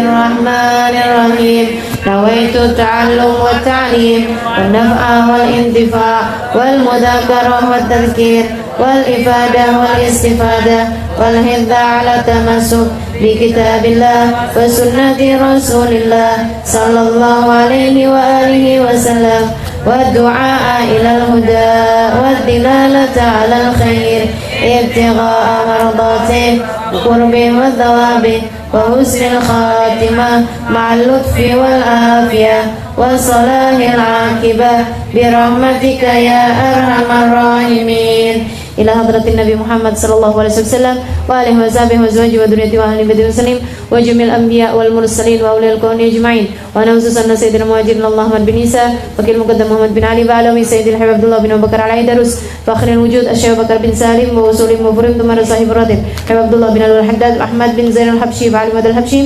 الرحمن الرحيم نويت التعلم والتعليم والنفع والانتفاع والمذاكرة والتذكير والإفادة والاستفادة والحث على التمسك بكتاب الله وسنة رسول الله صلى الله عليه وآله وسلم والدعاء إلى الهدى والدلالة على الخير ابتغاء مرضاته وقربه والثواب وحسن الخاتمة مع اللطف والعافية وصلاح العاقبة برحمتك يا أرحم الراحمين إلى حضرة النبي محمد صلى الله عليه وسلم وآله وصحبه وأزواجه وذريته وأهل بيته وسلم وجميع الأنبياء والمرسلين وأولياء الكون أجمعين وأنا خصوصا سيدنا المهاجرين الله محمد بن عيسى وكيل مقدم محمد بن علي وعلوي سيد الحبيب عبد الله بن أبي بكر علي درس فاخر الوجود الشيخ بكر بن سالم ووصول مفرم ثم صاحب الراتب حبيب عبد الله بن الحداد أحمد بن زين الحبشي وعلي مدى الحبشي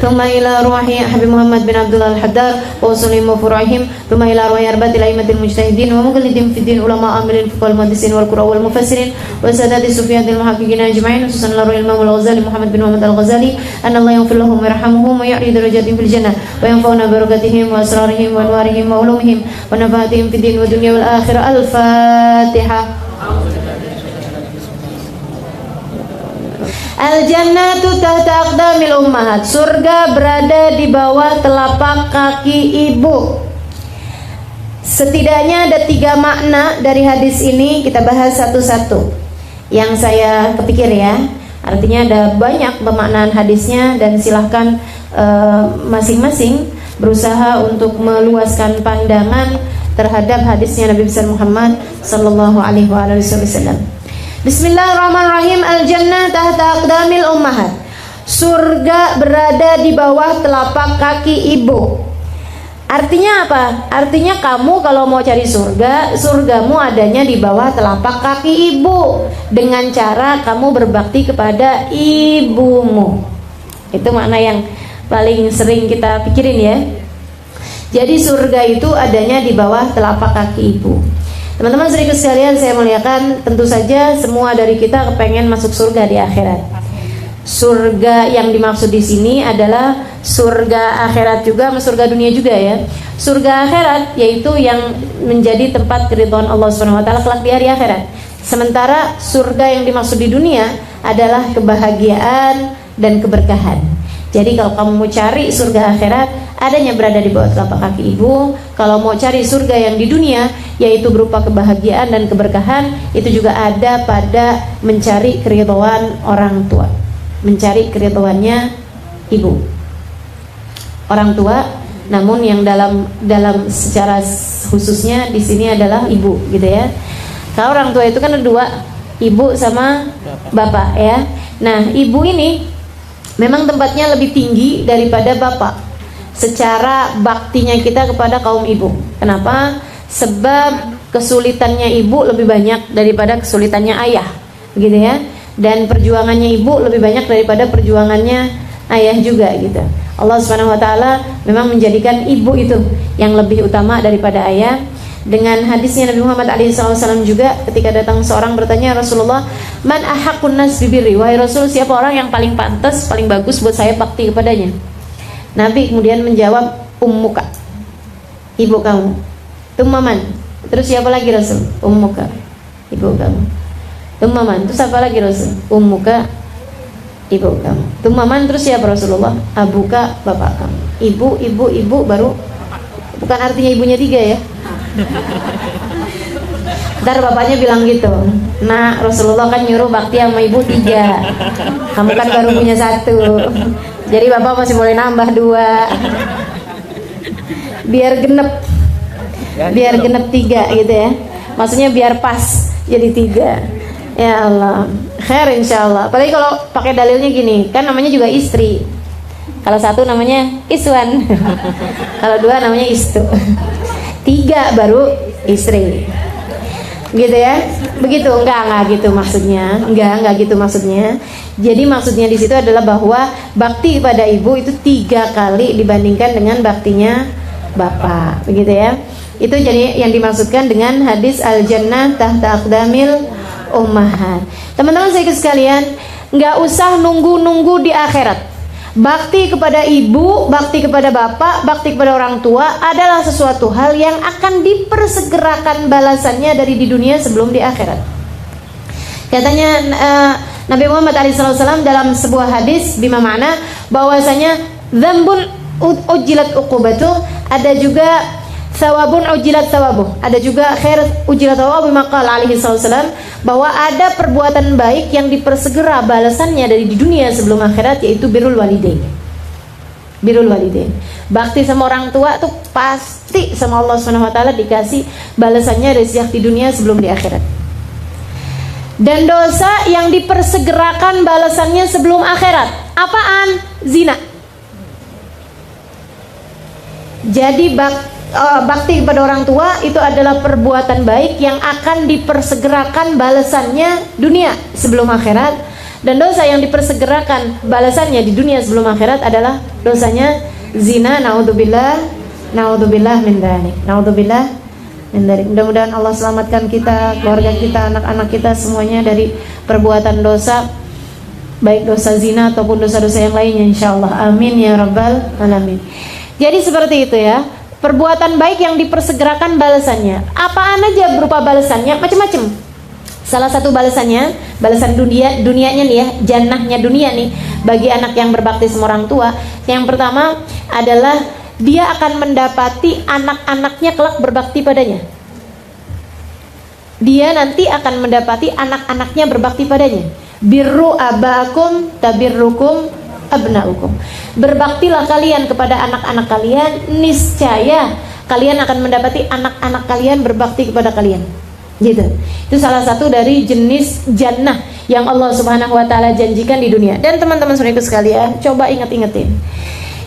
ثم إلى روح حبيب محمد بن عبد الله الحدار ووصولهم وفروعهم ثم إلى روح أربعة الأئمة المجتهدين ومقلدين في الدين علماء عاملين في المحدثين والقراء والمفسرين والسادات الصوفية المحققين أجمعين خصوصا إلى روح الإمام الغزالي محمد بن محمد الغزالي أن الله يغفر لهم ويرحمهم ويعلي درجاتهم في الجنة وينفعنا بركاتهم وأسرارهم وأنوارهم وعلومهم ونفعاتهم في الدين والدنيا والآخرة. الفاتحة. Al-jannatu tahta aqdamil ummahat. Surga berada di bawah telapak kaki ibu. Setidaknya ada 3 makna dari hadis ini, kita bahas satu-satu yang saya kepikir ya. Artinya ada banyak pemaknaan hadisnya dan silahkan masing-masing berusaha untuk meluaskan pandangan terhadap hadisnya Nabi besar Muhammad sallallahu alaihi wasallam. Bismillahirrahmanirrahim. Al-jannah tahta aqdamil ummahat. Surga berada di bawah telapak kaki ibu. Artinya apa? Artinya kamu kalau mau cari surga, surgamu adanya di bawah telapak kaki ibu, dengan cara kamu berbakti kepada ibumu. Itu makna yang paling sering kita pikirin ya. Jadi surga itu adanya di bawah telapak kaki ibu. Teman-teman serius sekalian, saya muliakan, tentu saja semua dari kita kepengen masuk surga di akhirat. Surga yang dimaksud di sini adalah surga akhirat juga, sama surga dunia juga ya. Surga akhirat yaitu yang menjadi tempat keridhaan Allah Subhanahu wa taala kelak di hari akhirat. Sementara surga yang dimaksud di dunia adalah kebahagiaan dan keberkahan. Jadi kalau kamu mau cari surga akhirat, adanya berada di bawah telapak kaki ibu. Kalau mau cari surga yang di dunia, yaitu berupa kebahagiaan dan keberkahan, itu juga ada pada mencari keridhaan orang tua, mencari keridhaannya ibu, orang tua. Namun yang dalam secara khususnya di sini adalah ibu, gitu ya. Kalau orang tua itu kan ada 2, ibu sama bapak ya. Nah, ibu ini memang tempatnya lebih tinggi daripada bapak secara baktinya kita kepada kaum ibu. Kenapa? Sebab kesulitannya ibu lebih banyak daripada kesulitannya ayah, gitu ya. Dan perjuangannya ibu lebih banyak daripada perjuangannya ayah juga, gitu. Allah Subhanahu wa taala memang menjadikan ibu itu yang lebih utama daripada ayah. Dengan hadisnya Nabi Muhammad SAW juga, ketika datang seorang bertanya, Rasulullah, man ahaqqun nas bibirri, wahai Rasul, siapa orang yang paling pantas, paling bagus buat saya bakti kepadanya? Nabi kemudian menjawab, ummuka, ibu kamu. Tummaman, terus siapa lagi Rasul? Ummuka, ibu kamu. Tummaman, terus siapa lagi Rasul? Ummuka, ibu kamu. Tummaman, terus siapa Rasulullah? Abuka, bapak kamu. Ibu, baru, bukan artinya ibunya 3 ya. Ntar bapaknya bilang gitu, nah Rasulullah kan nyuruh bakti sama ibu 3, kamu kan baru punya 1, jadi bapak masih boleh nambah 2, biar genep 3 gitu ya. Maksudnya biar pas jadi 3. Ya Allah, khair insyaallah. Apalagi kalau pakai dalilnya gini, kan namanya juga istri. Kalau 1 namanya iswan, kalau 2 namanya istu, 3 baru istri, gitu ya. Begitu? Enggak gitu maksudnya. Enggak gitu maksudnya. Jadi maksudnya di situ adalah bahwa bakti kepada ibu itu 3 kali dibandingkan dengan baktinya bapak, begitu ya. Itu jadi yang dimaksudkan dengan hadis al-jannah tahta aqdamil ummahat. Teman-teman saya sekalian, enggak usah nunggu di akhirat. Bakti kepada ibu, bakti kepada bapak, bakti kepada orang tua adalah sesuatu hal yang akan dipersegerakan balasannya dari di dunia sebelum di akhirat. Katanya Nabi Muhammad SAW dalam sebuah hadis bima makna bahwasanya dzambun ujilat uqubatu, ada juga sawabun ujilat sawabuh, ada juga khair ujilat sawabuh, maqal alaihi wasallam, bahwa ada perbuatan baik yang dipersegera balasannya dari di dunia sebelum akhirat, yaitu birrul walidain. Birrul walidain, bakti sama orang tua tuh pasti sama Allah Subhanahu wa taala dikasih balasannya dari sejak di dunia sebelum di akhirat. Dan dosa yang dipersegerakan balasannya sebelum akhirat, apaan? Zina. Jadi bakti kepada orang tua itu adalah perbuatan baik yang akan dipersegerakan balasannya dunia sebelum akhirat, dan dosa yang dipersegerakan balasannya di dunia sebelum akhirat adalah dosanya zina. Naudzubillah, naudzubillah min dzalik, naudzubillah min dzalik. Mudah-mudahan Allah selamatkan kita, keluarga kita, anak-anak kita semuanya dari perbuatan dosa, baik dosa zina ataupun dosa-dosa yang lainnya insyaallah. Amin ya rabbal alamin. Jadi seperti itu ya, perbuatan baik yang dipersegerakan balasannya. Apaan aja berupa balasannya? Macam-macam. Salah satu balasannya, balasan dunianya nih ya, jannahnya dunia nih bagi anak yang berbakti sama orang tua. Yang pertama adalah dia akan mendapati anak-anaknya kelak berbakti padanya. Dia nanti akan mendapati anak-anaknya berbakti padanya. Birru abakum tabirrukum abnaukum. Berbaktilah kalian kepada anak-anak kalian, niscaya kalian akan mendapati anak-anak kalian berbakti kepada kalian. Gitu. Itu salah satu dari jenis jannah yang Allah Subhanahu wa taala janjikan di dunia. Dan teman-teman saudaraku sekalian, coba ingat-ingatin.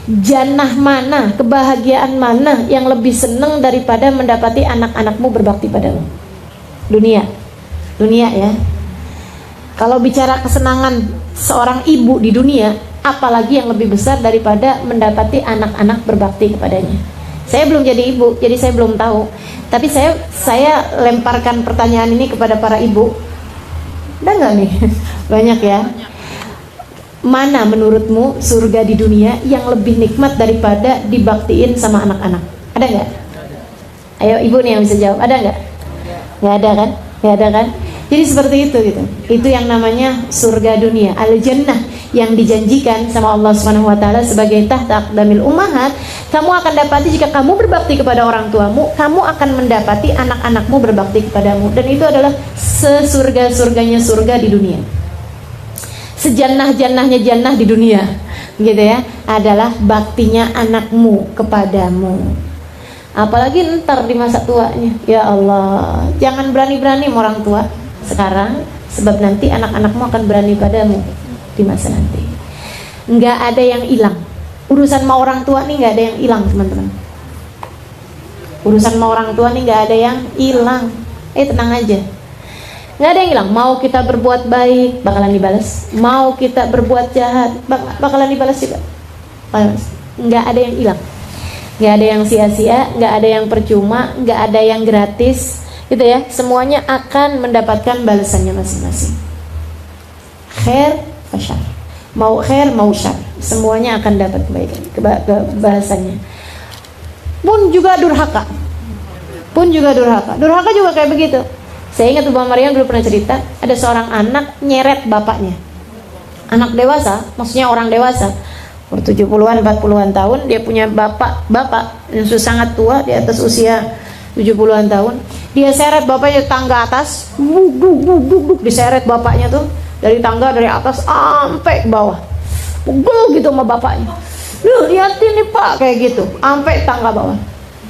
Jannah mana, kebahagiaan mana yang lebih senang daripada mendapati anak-anakmu berbakti padamu? Dunia. Dunia ya. Kalau bicara kesenangan seorang ibu di dunia, apalagi yang lebih besar daripada mendapati anak-anak berbakti kepadanya. Saya belum jadi ibu, jadi saya belum tahu. Tapi saya lemparkan pertanyaan ini kepada para ibu. Ada nggak nih? Banyak ya. Mana menurutmu surga di dunia yang lebih nikmat daripada dibaktiin sama anak-anak? Ada nggak? Ayo ibu nih yang bisa jawab. Ada nggak? Nggak ada kan? Nggak ada kan? Jadi seperti itu gitu. Itu yang namanya surga dunia, al-jannah, yang dijanjikan sama Allah Subhanahu wa taala sebagai tahta aqdamil ummahat. Kamu akan dapati jika kamu berbakti kepada orang tuamu, kamu akan mendapati anak-anakmu berbakti kepadamu, dan itu adalah sesurga-surganya surga di dunia. Sejannah-jannahnya jannah di dunia, gitu ya, adalah baktinya anakmu kepadamu. Apalagi ntar di masa tuanya. Ya Allah, jangan berani-berani sama orang tua sekarang, sebab nanti anak-anakmu akan berani padamu di masa nanti. Nggak ada yang hilang. Urusan sama orang tua nih nggak ada yang hilang, teman-teman. Urusan sama orang tua nih nggak ada yang hilang. Tenang aja, nggak ada yang hilang. Mau kita berbuat baik bakalan dibalas, mau kita berbuat jahat bakalan dibalas juga. Nggak ada yang hilang, nggak ada yang sia-sia, nggak ada yang percuma, nggak ada yang gratis, gitu ya. Semuanya akan mendapatkan balasannya masing-masing. Khair fasyar, mau khair mau syar, semuanya akan dapat kebaikan, balasannya. Pun juga durhaka, durhaka juga kayak begitu. Saya ingat Mbak Maryam dulu pernah cerita, ada seorang anak nyeret bapaknya. Anak dewasa, maksudnya orang dewasa, umur 70-an, 40-an tahun, dia punya bapak yang sudah sangat tua, di atas usia 70-an tahun. Dia seret bapaknya di tangga atas, diseret bapaknya tuh dari tangga, dari atas sampai ke bawah. Pukul gitu sama bapaknya. Lihatin nih Pak, kayak gitu, sampai tangga bawah.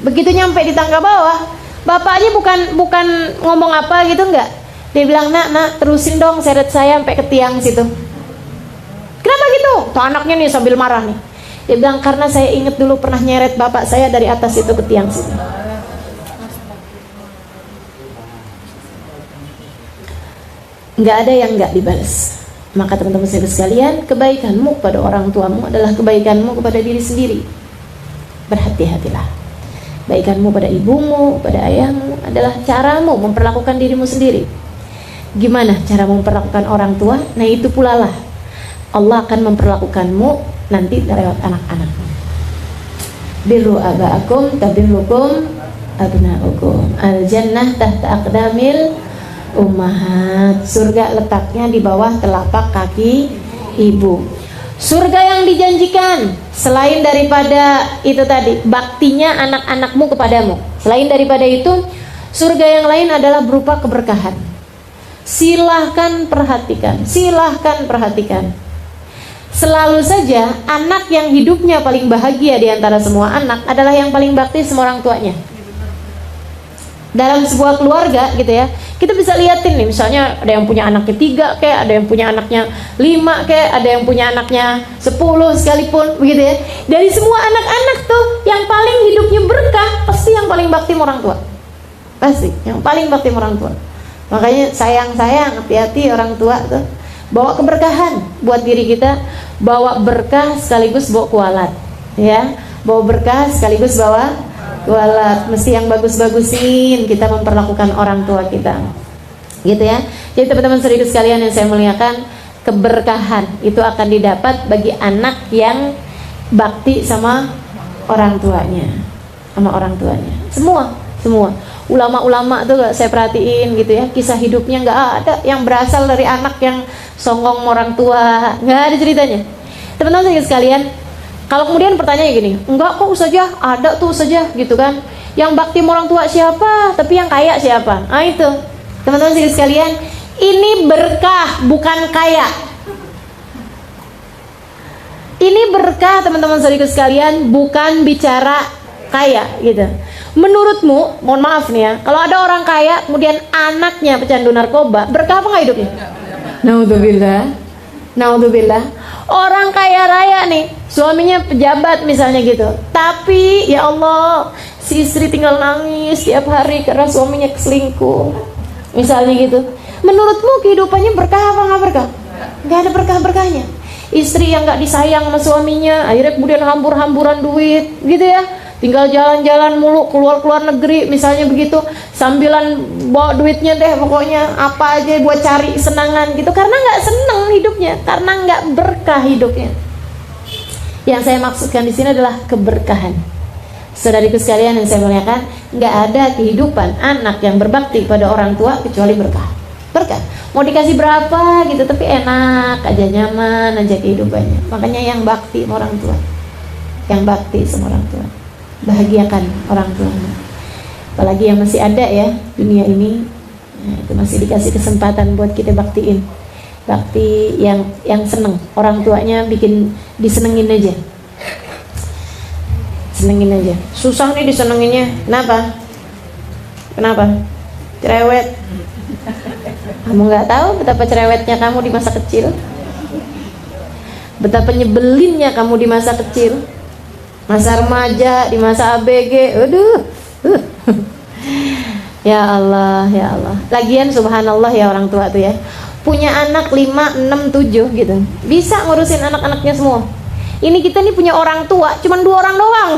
Begitu nyampe di tangga bawah, bapaknya bukan ngomong apa gitu, enggak. Dia bilang, nak terusin dong seret saya sampai ke tiang situ. Kenapa gitu? Tuh anaknya nih sambil marah nih. Dia bilang, karena saya ingat dulu pernah nyeret bapak saya dari atas itu ke tiang situ. Nggak ada yang nggak dibalas. Maka teman-teman sekalian, kebaikanmu kepada orang tuamu adalah kebaikanmu kepada diri sendiri. Berhati-hatilah. Kebaikanmu pada ibumu, pada ayahmu adalah caramu memperlakukan dirimu sendiri. Gimana cara memperlakukan orang tua? Nah itu pula lah Allah akan memperlakukanmu nanti lewat anak-anak. Birru aba'akum tabirrukum abna'ukum. Al jannah tahta aqdamil ummahat. Surga letaknya di bawah telapak kaki ibu. Surga yang dijanjikan selain daripada itu tadi, baktinya anak-anakmu kepadamu. Selain daripada itu, surga yang lain adalah berupa keberkahan. Silahkan perhatikan, silahkan perhatikan. Selalu saja anak yang hidupnya paling bahagia di antara semua anak adalah yang paling bakti sama orang tuanya. Dalam sebuah keluarga gitu ya, kita bisa liatin nih, misalnya ada yang punya anaknya 3 kayak, ada yang punya anaknya 5 kayak, ada yang punya anaknya 10 sekalipun begitu ya. Dari semua anak-anak tuh yang paling hidupnya berkah pasti yang paling bakti sama orang tua. Pasti yang paling bakti sama orang tua. Makanya sayang-sayang, hati-hati orang tua tuh. Bawa keberkahan buat diri kita, bawa berkah sekaligus bawa kualat ya. Bawa berkah sekaligus bawa kualat. Mesti yang bagus-bagusin kita memperlakukan orang tua kita, gitu ya. Jadi teman-teman saudaraku sekalian yang saya muliakan, keberkahan itu akan didapat bagi anak yang bakti sama orang tuanya, sama orang tuanya. Semua ulama-ulama tuh saya perhatiin gitu ya, kisah hidupnya nggak ada yang berasal dari anak yang songong orang tua, nggak ada ceritanya. Teman-teman sekalian, kalau kemudian pertanyaannya gini, enggak kok Ustazah, ada tuh Ustazah gitu kan, yang bakti sama orang tua siapa, tapi yang kaya siapa? Ah itu, teman-teman sekalian, ini berkah bukan kaya. Ini berkah teman-teman sekalian, bukan bicara kaya gitu. Menurutmu, mohon maaf nih ya, kalau ada orang kaya kemudian anaknya pecandu narkoba, berkah apa nggak hidupnya? Naudzubillah. Orang kaya raya nih, suaminya pejabat misalnya gitu, tapi ya Allah, si istri tinggal nangis tiap hari karena suaminya selingkuh, misalnya gitu. Menurutmu kehidupannya berkah apa nggak berkah? Nggak ada berkah-berkahnya. Istri yang nggak disayang sama suaminya, akhirnya kemudian hambur-hamburan duit, gitu ya. Tinggal jalan-jalan mulu, keluar negeri misalnya begitu, sambilan bawa duitnya deh pokoknya apa aja buat cari senangan gitu, karena nggak seneng hidupnya, karena nggak berkah hidupnya. Yang saya maksudkan di sini adalah keberkahan. Saudariku sekalian yang saya muliakan, nggak ada kehidupan anak yang berbakti pada orang tua kecuali berkah. Berkah, mau dikasih berapa gitu, tapi enak aja, nyaman aja kehidupannya. Makanya yang bakti sama orang tua, yang bakti sama orang tua, bahagiakan orang tuanya. Apalagi yang masih ada ya dunia ini, nah, itu masih dikasih kesempatan buat kita baktiin. Bakti yang seneng, orang tuanya bikin disenengin aja, senengin aja. Susah nih disenenginnya, kenapa? Cerewet. Kamu nggak tahu betapa cerewetnya kamu di masa kecil, betapa nyebelinnya kamu di masa kecil, masa remaja, di masa ABG. Aduh. Ya Allah, ya Allah. Lagian subhanallah ya orang tua tuh ya, punya anak 5, 6, 7 gitu, bisa ngurusin anak-anaknya semua. Ini kita nih punya orang tua cuman 2 orang doang.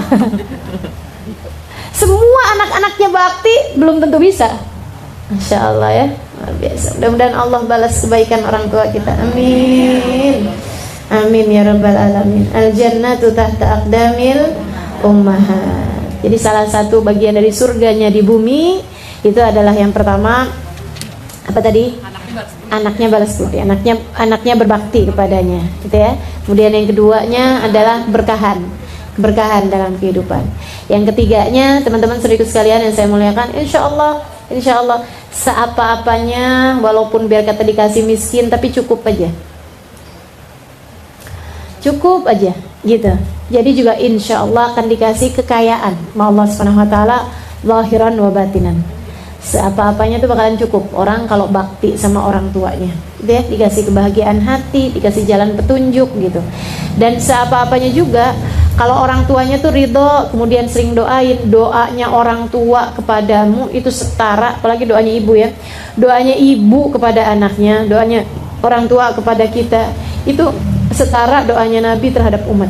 Semua anak-anaknya bakti belum tentu bisa. Masya Allah ya, luar biasa. Mudah-mudahan Allah balas kebaikan orang tua kita. Amin. Amin ya rabbal alamin. Al jannatu tahta aqdamil ummahat. Jadi salah satu bagian dari surganya di bumi itu adalah yang pertama apa tadi? Anaknya balas budi, anaknya berbakti kepadanya, gitu ya. Kemudian yang keduanya adalah keberkahan dalam kehidupan. Yang ketiganya, teman-teman saudaraku sekalian yang saya muliakan, insya Allah seapa-apanya, walaupun biar kata dikasih miskin tapi cukup aja gitu. Jadi juga insya Allah akan dikasih kekayaan sama Allah Subhanahu Wa Taala, zahiran wa batinan. Seapa-apanya itu bakalan cukup orang kalau bakti sama orang tuanya, dia dikasih kebahagiaan hati, dikasih jalan petunjuk gitu. Dan seapa-apanya juga kalau orang tuanya tuh ridho, kemudian sering doanya orang tua kepadamu itu setara, apalagi doanya ibu ya, doanya ibu kepada anaknya, doanya orang tua kepada kita itu setara doanya Nabi terhadap umat.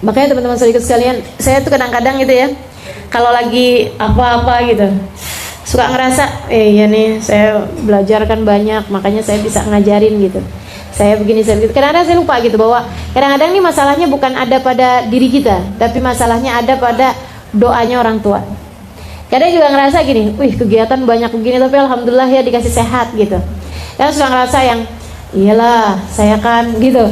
Makanya teman-teman saudaraku sekalian, saya tuh kadang-kadang gitu ya, kalau lagi apa-apa gitu, suka ngerasa, iya nih saya belajar kan banyak, makanya saya bisa ngajarin gitu. saya begini, saya begitu. Kadang-kadang saya lupa gitu bahwa kadang-kadang ini masalahnya bukan ada pada diri kita, tapi masalahnya ada pada doanya orang tua. Kadang juga ngerasa gini, wih kegiatan banyak begini tapi alhamdulillah ya dikasih sehat gitu. Kadang suka ngerasa yang iyalah saya kan gitu,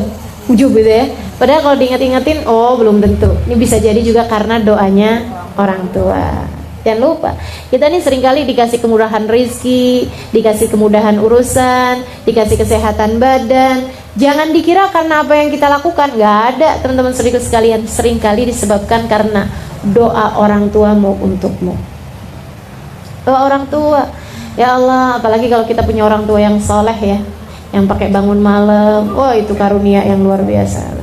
ujub gitu ya. Padahal kalau diingat-ingatin, oh belum tentu. Ini bisa jadi juga karena doanya orang tua. Jangan lupa, kita nih seringkali dikasih kemudahan rezeki, dikasih kemudahan urusan, dikasih kesehatan badan. Jangan dikira karena apa yang kita lakukan. Gak ada, teman-teman saudaraku sekalian. Seringkali disebabkan karena doa orang tuamu untukmu. Doa orang tua, ya Allah, apalagi kalau kita punya orang tua yang soleh ya, yang pakai bangun malam. Oh itu karunia yang luar biasa.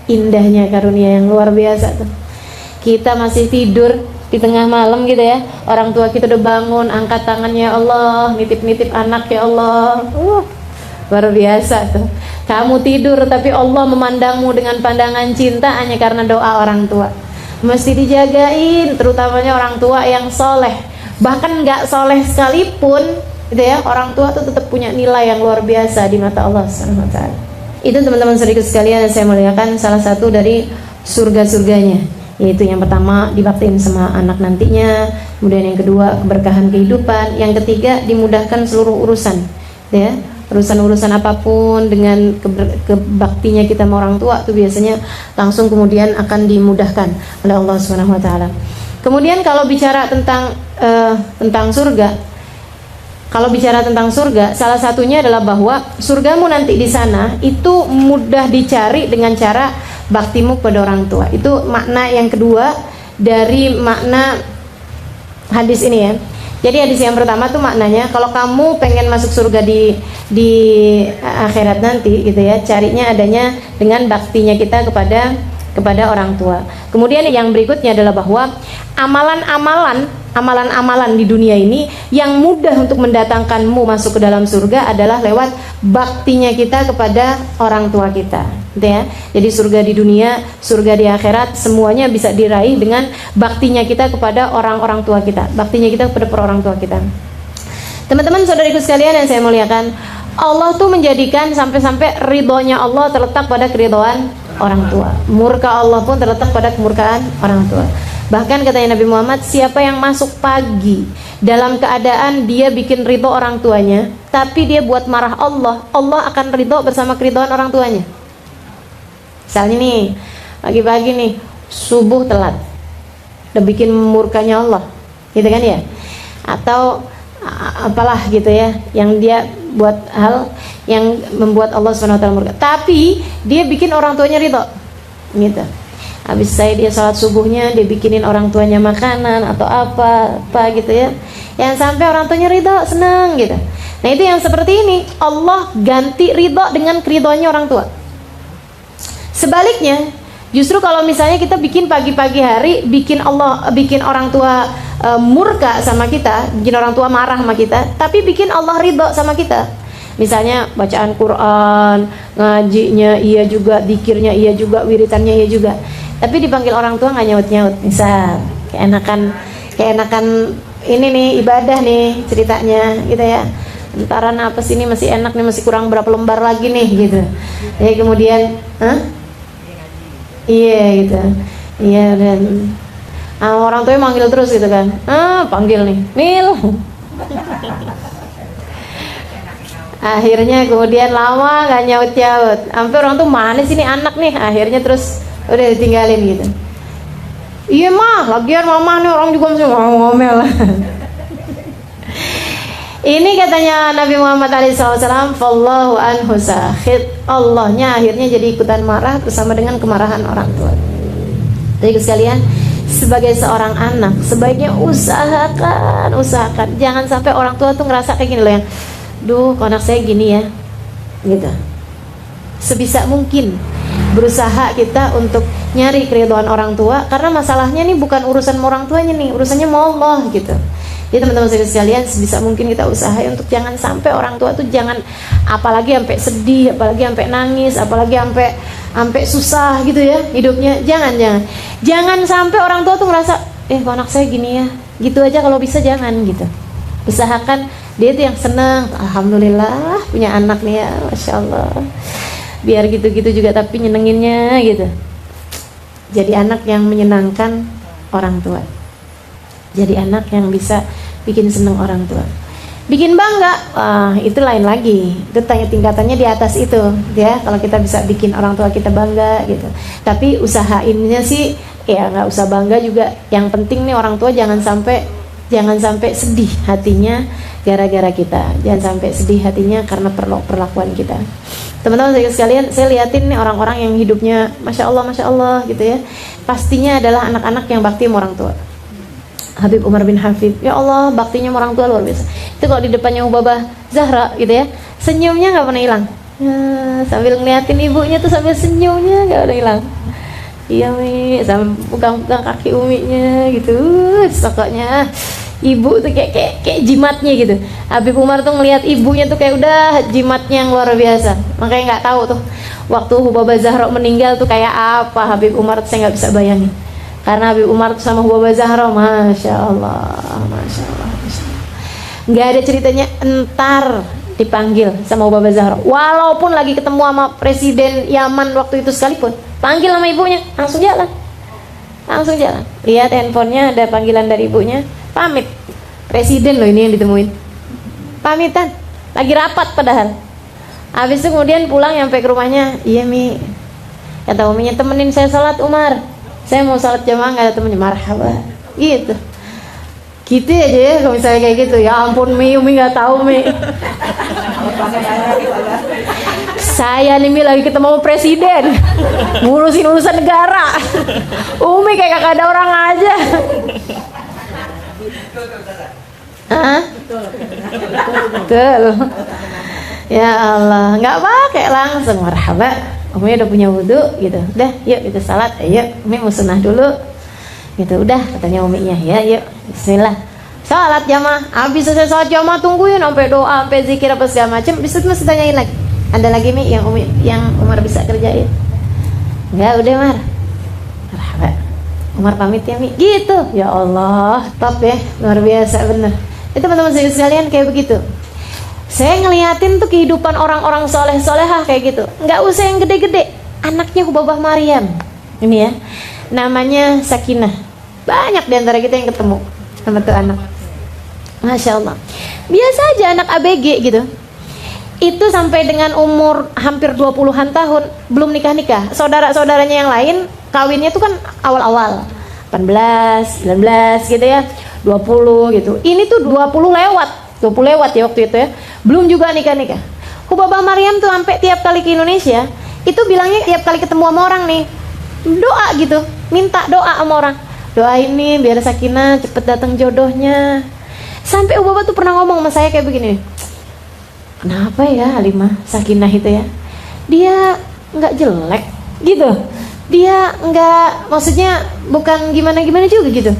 Indahnya karunia yang luar biasa tuh. Kita masih tidur di tengah malam gitu ya, orang tua kita udah bangun, angkat tangannya, ya Allah, nitip-nitip anak, ya Allah. Luar biasa tuh. Kamu tidur tapi Allah memandangmu dengan pandangan cinta hanya karena doa orang tua. Mesti dijagain, terutamanya orang tua yang soleh. Bahkan nggak soleh sekalipun gitu ya, orang tua tuh tetap punya nilai yang luar biasa di mata Allah Subhanahu wa taala. Itu teman-teman saudaraku sekalian yang saya muliakan, salah satu dari surga-surganya, yaitu yang pertama dibaktiin sama anak nantinya, kemudian yang kedua keberkahan kehidupan, yang ketiga dimudahkan seluruh urusan ya, urusan-urusan apapun dengan kebaktinya kita sama orang tua tuh biasanya langsung kemudian akan dimudahkan oleh Allah Subhanahu wa taala. Kemudian kalau bicara tentang surga, kalau bicara tentang surga, salah satunya adalah bahwa surgamu nanti di sana itu mudah dicari dengan cara baktimu kepada orang tua. Itu makna yang kedua dari makna hadis ini ya. Jadi hadis yang pertama tuh maknanya kalau kamu pengen masuk surga di akhirat nanti gitu ya, carinya adanya dengan baktinya kita kepada orang tua. Kemudian yang berikutnya adalah bahwa amalan-amalan di dunia ini yang mudah untuk mendatangkanmu masuk ke dalam surga adalah lewat baktinya kita kepada orang tua kita, gitu ya. Jadi surga di dunia, surga di akhirat, semuanya bisa diraih dengan baktinya kita kepada orang-orang tua kita, baktinya kita kepada orang tua kita. Teman-teman saudariku sekalian yang saya muliakan, Allah tuh menjadikan sampai-sampai ridhonya Allah terletak pada keridhaan orang tua. Murka Allah pun terletak pada kemurkaan orang tua. Bahkan katanya Nabi Muhammad, siapa yang masuk pagi dalam keadaan dia bikin ridho orang tuanya, tapi dia buat marah Allah, Allah akan ridho bersama keridhaan orang tuanya. Misalnya nih, pagi-pagi nih, subuh telat, udah bikin murkanya Allah, gitu kan ya? Atau apalah gitu ya, yang dia buat hal yang membuat Allah SWT murka, tapi dia bikin orang tuanya ridho, gitu. Habis dia sholat subuhnya, dia bikinin orang tuanya makanan atau apa gitu ya, yang sampai orang tuanya ridho, senang gitu. Nah itu yang seperti ini, Allah ganti ridho dengan keridhoannya orang tua. Sebaliknya, justru kalau misalnya kita bikin pagi-pagi hari, bikin orang tua murka sama kita, bikin orang tua marah sama kita, tapi bikin Allah ridho sama kita. Misalnya bacaan Quran, ngajinya iya juga, zikirnya iya juga, wiritannya iya juga, tapi dipanggil orang tua nggak nyaut-nyaut. Misal keenakan ini nih ibadah nih ceritanya gitu ya, antara apa sih ini masih enak nih, masih kurang berapa lembar lagi nih gitu ya, kemudian iya gitu, iya, dan orang tuanya manggil terus gitu kan, panggil nih Mil. Akhirnya kemudian lama gak nyaut-nyaut, sampai orang tuh mana sih ini anak nih, akhirnya terus udah ditinggalin gitu. Iya mah, lagian mama nih orang juga masih ngomel. Ini katanya Nabi Muhammad SAW, fallahu anhu sakhit, Allahnya akhirnya jadi ikutan marah bersama dengan kemarahan orang tua. Jadi sekalian, sebagai seorang anak sebaiknya usahakan jangan sampai orang tua tuh ngerasa kayak gini loh, yang duh kok anak saya gini ya gitu. Sebisa mungkin berusaha kita untuk nyari keridhaan orang tua, karena masalahnya nih bukan urusan orang tuanya nih, urusannya mau Allah gitu. Jadi teman-teman sekalian, sebisa mungkin kita usahain untuk jangan sampai orang tua tuh jangan, apalagi sampai sedih, apalagi sampai nangis, apalagi sampai susah gitu ya hidupnya. Jangan sampai orang tua tuh ngerasa kok anak saya gini ya, gitu aja. Kalau bisa jangan gitu. Usahakan Dia tuh yang senang, alhamdulillah punya anak nih ya, masya Allah. Biar gitu-gitu juga tapi nyenenginnya gitu. Jadi anak yang menyenangkan orang tua. Jadi anak yang bisa bikin seneng orang tua. Bikin bangga, itu lain lagi. Itu tingkatannya di atas itu, ya. Kalau kita bisa bikin orang tua kita bangga gitu. Tapi usahainnya sih, ya nggak usah bangga juga. Yang penting nih orang tua jangan sampai sedih hatinya gara-gara kita. Jangan sampai sedih hatinya karena perlakuan kita. Teman-teman sekalian, saya liatin nih orang-orang yang hidupnya masya Allah gitu ya. Pastinya adalah anak-anak yang bakti sama orang tua. Habib Umar bin Hafid, ya Allah, baktinya sama orang tua luar biasa. Itu kalau di depannya Hubabah Zahra gitu ya, senyumnya nggak pernah hilang. Ya, sambil ngeliatin ibunya tuh sambil senyumnya nggak pernah hilang. Iya Mi, sambil pegang-pegang kaki uminya gitu, pokoknya ibu tuh kayak jimatnya gitu. Habib Umar tuh ngelihat ibunya tuh kayak udah jimatnya yang luar biasa. Makanya nggak tahu tuh waktu Hubabah Zahra meninggal tuh kayak apa Habib Umar tuh saya nggak bisa bayangin. Karena Habib Umar tuh sama Hubabah Zahra, masya Allah. Nggak ada ceritanya entar dipanggil sama Hubabah Zahra. Walaupun lagi ketemu sama Presiden Yaman waktu itu sekalipun, panggil sama ibunya, langsung jalan. Lihat handphonenya ada panggilan dari ibunya, pamit. Presiden loh ini yang ditemuin, pamitan, lagi rapat padahal. Habis itu kemudian pulang sampai ke rumahnya, iya Mi, kata uminya, temenin saya sholat Umar, saya mau sholat jamaah nggak ada temennya. Marhaba gitu aja ya kalau misalnya kayak gitu. Ya ampun Mi, Umi nggak tahu Mi. Saya nih Mi lagi ketemu presiden, ngurusin urusan negara. Umi kayak gak ada orang aja. Betul. Ya Allah, nggak pakai langsung marhaba. Umi udah punya wudhu gitu. Udah, yuk kita salat. Ayo, Umi mau sunnah dulu. Gitu, udah katanya Uminya. Ya, yuk. Bismillah. Salat jamaah. Habis selesai salat jamaah tungguin sampai doa, sampai zikir apa segala macam. Bisa masih tanyain lagi. Ada lagi Mi yang Umar bisa kerjain? Enggak, udah Umar. Marhaba. Umar pamit ya Mi. Gitu. Ya Allah, top ya. Luar biasa bener. Itu teman-teman sekalian kayak begitu. Saya ngeliatin tuh kehidupan orang-orang soleh-solehah kayak gitu. Nggak usah yang gede-gede. Anaknya Hubabah Maryam ini ya, namanya Sakinah. Banyak diantara kita yang ketemu sama tuh anak. Masya Allah. Biasa aja anak ABG gitu. Itu sampai dengan umur hampir 20-an tahun belum nikah-nikah. Saudara-saudaranya yang lain kawinnya tuh kan awal-awal 18, 19 gitu ya, 20 gitu. Ini tuh 20 lewat ya waktu itu ya. Belum juga nikah-nikah. Hubabah Maryam tuh sampai tiap kali ke Indonesia itu bilangnya tiap kali ketemu sama orang nih, doa gitu, minta doa sama orang. Doain nih biar Sakinah cepet datang jodohnya. Sampai Hubabah tuh pernah ngomong sama saya kayak begini, kenapa ya Halimah Sakinah itu ya, dia nggak jelek gitu, dia nggak, maksudnya bukan gimana-gimana juga gitu.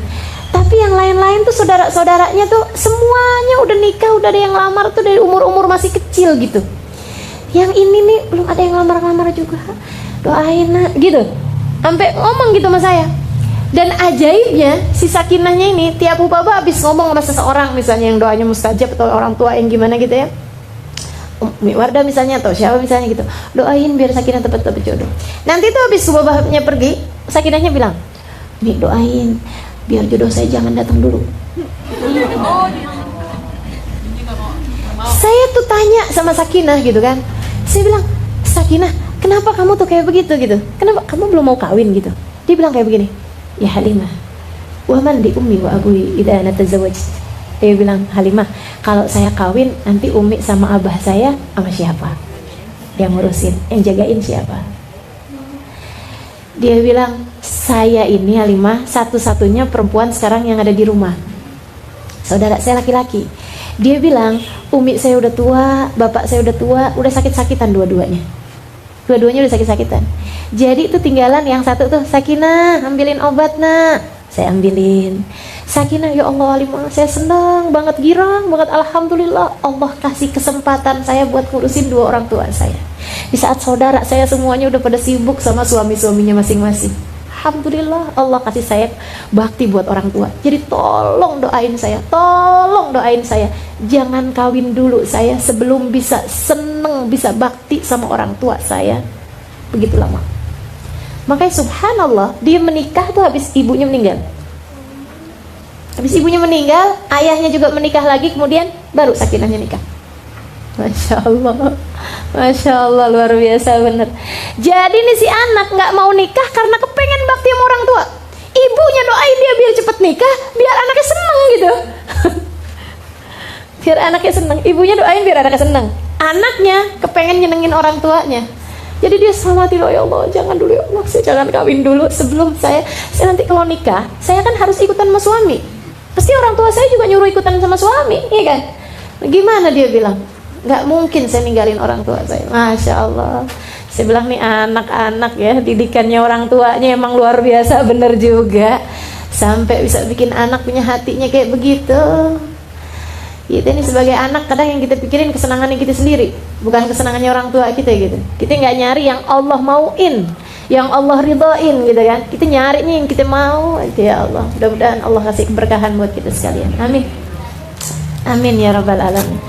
Tapi yang lain-lain tuh saudara-saudaranya tuh semuanya udah nikah, udah ada yang lamar tuh dari umur-umur masih kecil gitu. Yang ini nih belum ada yang lamar-lamar juga. Doain nak gitu. Sampai ngomong gitu sama saya. Dan ajaibnya si Sakinahnya ini tiap Hubabah habis ngomong sama seseorang misalnya yang doanya mustajab atau orang tua yang gimana gitu ya, Umi Wardah misalnya atau siapa misalnya gitu, doain biar Sakinah dapat jodoh. Nanti tuh habis Hubabahnya pergi, Sakinahnya bilang, Mi doain biar jodoh saya jangan datang dulu. Saya tuh tanya sama Sakinah gitu kan, saya bilang, Sakinah kenapa kamu tuh kayak begitu gitu, kenapa kamu belum mau kawin gitu. Dia bilang kayak begini, ya Halimah, wa man di ummi wa abui idza ana tazawwajt. Dia bilang, Halimah, kalau saya kawin nanti umi sama abah saya sama siapa yang ngurusin, yang jagain siapa? Dia bilang, saya ini Halimah satu-satunya perempuan sekarang yang ada di rumah, saudara saya laki-laki. Dia bilang, umi saya udah tua, bapak saya udah tua, udah sakit-sakitan dua-duanya udah sakit-sakitan. Jadi itu tinggalan yang satu tuh, Sakinah ambilin obat nak. Saya ambilin. Sakinah, ya Allah Halimah, saya senang banget, girang banget, alhamdulillah Allah kasih kesempatan saya buat ngurusin dua orang tua saya di saat saudara saya semuanya udah pada sibuk sama suami-suaminya masing-masing. alhamdulillah Allah kasih saya bakti buat orang tua. Jadi tolong doain saya, tolong doain saya. Jangan kawin dulu saya sebelum bisa seneng, bisa bakti sama orang tua saya. Begitu lama. Makanya subhanallah, dia menikah tuh habis ibunya meninggal. Habis ibunya meninggal, ayahnya juga menikah lagi, kemudian baru Sakinahnya nikah. Masya Allah, Masya Allah, luar biasa bener. Jadi nih si anak nggak mau nikah karena kepengen bakti sama orang tua. Ibunya doain dia biar cepet nikah, biar anaknya seneng gitu. Biar anaknya seneng, ibunya doain biar anaknya seneng. Anaknya kepengen nyenengin orang tuanya. Jadi dia selamatin, oh ya Allah, jangan dulu ya Allah, saya jangan kawin dulu sebelum saya nanti kalau nikah, saya kan harus ikutan sama suami. Pasti orang tua saya juga nyuruh ikutan sama suami, iya kan? Gimana dia bilang? Nggak mungkin saya ninggalin orang tua saya. Masya Allah. Saya bilang nih anak-anak ya, didikannya orang tuanya emang luar biasa bener juga. Sampai bisa bikin anak punya hatinya kayak begitu. Kita ini sebagai anak kadang yang kita pikirin kesenangannya kita sendiri, bukan kesenangannya orang tua kita gitu. Kita nggak nyari yang Allah mauin, yang Allah ridhoin gitu kan. Kita nyarinya yang kita mau. Ya Allah, mudah-mudahan Allah kasih keberkahan buat kita sekalian. Amin. Amin ya rabbal alamin.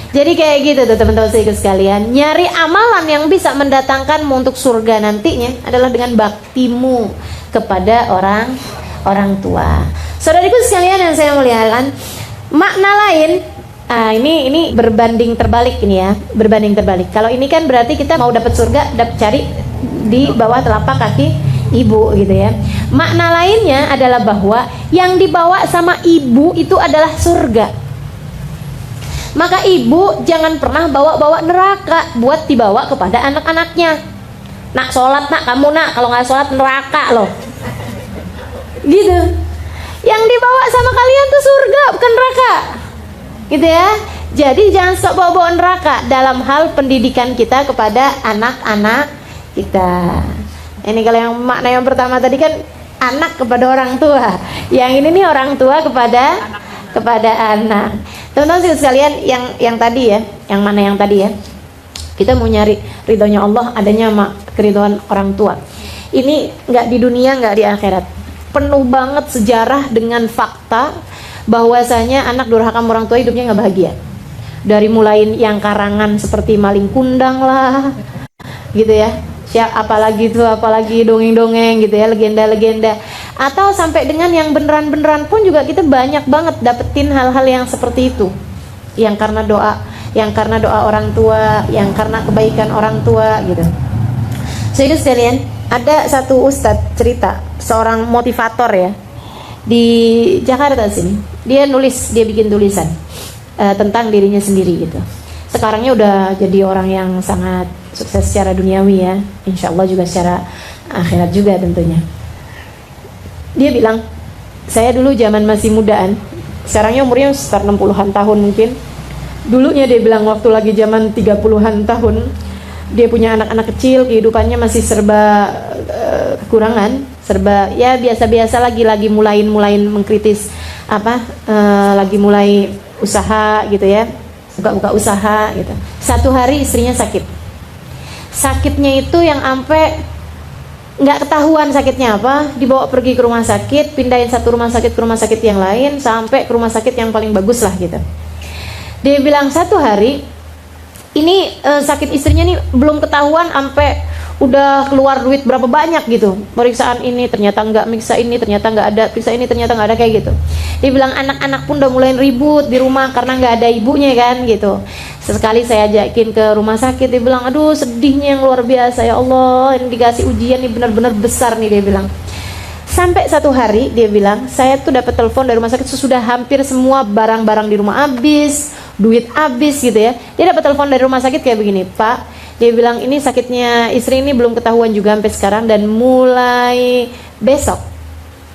Jadi kayak gitu tuh teman-teman sekalian, nyari amalan yang bisa mendatangkanmu untuk surga nantinya adalah dengan baktimu kepada orang tua. Saudariku sekalian yang saya muliakan, makna lain, ini berbanding terbalik ini ya, berbanding terbalik. Kalau ini kan berarti kita mau dapat surga, cari di bawah telapak kaki ibu gitu ya. Makna lainnya adalah bahwa yang dibawa sama ibu itu adalah surga. Maka ibu jangan pernah bawa-bawa neraka buat dibawa kepada anak-anaknya. Nak sholat nak, kamu nak, kalau nggak sholat neraka loh. Gitu. Yang dibawa sama kalian tuh surga, bukan neraka. Gitu ya. Jadi jangan stop bawa-bawa neraka dalam hal pendidikan kita kepada anak-anak kita. Ini kalau yang makna yang pertama tadi kan anak kepada orang tua. Yang ini nih orang tua kepada anak. Teman-teman sekalian, yang tadi ya, yang mana yang tadi ya, kita mau nyari ridhonya Allah, adanya keridhaan orang tua. Ini nggak di dunia, nggak di akhirat. Penuh banget sejarah dengan fakta bahwasanya anak durhaka orang tua hidupnya nggak bahagia. Dari mulai yang karangan seperti maling kundang lah, gitu ya. Apalagi dongeng-dongeng gitu ya, legenda-legenda. Atau sampai dengan yang beneran-beneran pun juga kita banyak banget dapetin hal-hal yang seperti itu. Yang karena doa orang tua, yang karena kebaikan orang tua gitu. Jadi sekalian, ada satu ustadz cerita, seorang motivator ya, di Jakarta sini. Dia bikin tulisan tentang dirinya sendiri gitu. Sekarangnya udah jadi orang yang sangat sukses secara duniawi ya, insya Allah juga secara akhirat juga tentunya. Dia bilang, saya dulu zaman masih mudaan, sekarangnya umurnya sekitar 60-an tahun mungkin. Dulunya dia bilang waktu lagi zaman 30-an tahun, dia punya anak-anak kecil, kehidupannya masih serba kekurangan, serba ya biasa-biasa, lagi mulai mengkritis lagi mulai usaha gitu ya, buka usaha gitu. Satu hari istrinya sakitnya itu yang sampai nggak ketahuan sakitnya apa, dibawa pergi ke rumah sakit, pindahin satu rumah sakit ke rumah sakit yang lain, sampai ke rumah sakit yang paling bagus lah gitu. Dia bilang satu hari ini sakit istrinya nih belum ketahuan sampai udah keluar duit berapa banyak gitu, periksaan ini ternyata nggak, periksa ini ternyata nggak ada, periksa ini ternyata nggak ada, kayak gitu. Dia bilang anak-anak pun udah mulai ribut di rumah karena nggak ada ibunya kan gitu. Sesekali saya ajakin ke rumah sakit, dia bilang aduh sedihnya yang luar biasa, ya Allah ini dikasih ujian nih benar-benar besar nih, dia bilang. Sampai satu hari dia bilang, saya tuh dapat telepon dari rumah sakit sesudah hampir semua barang-barang di rumah habis, duit habis gitu ya. Dia dapat telepon dari rumah sakit kayak begini, Pak, dia bilang ini sakitnya istri ini belum ketahuan juga sampai sekarang, dan mulai besok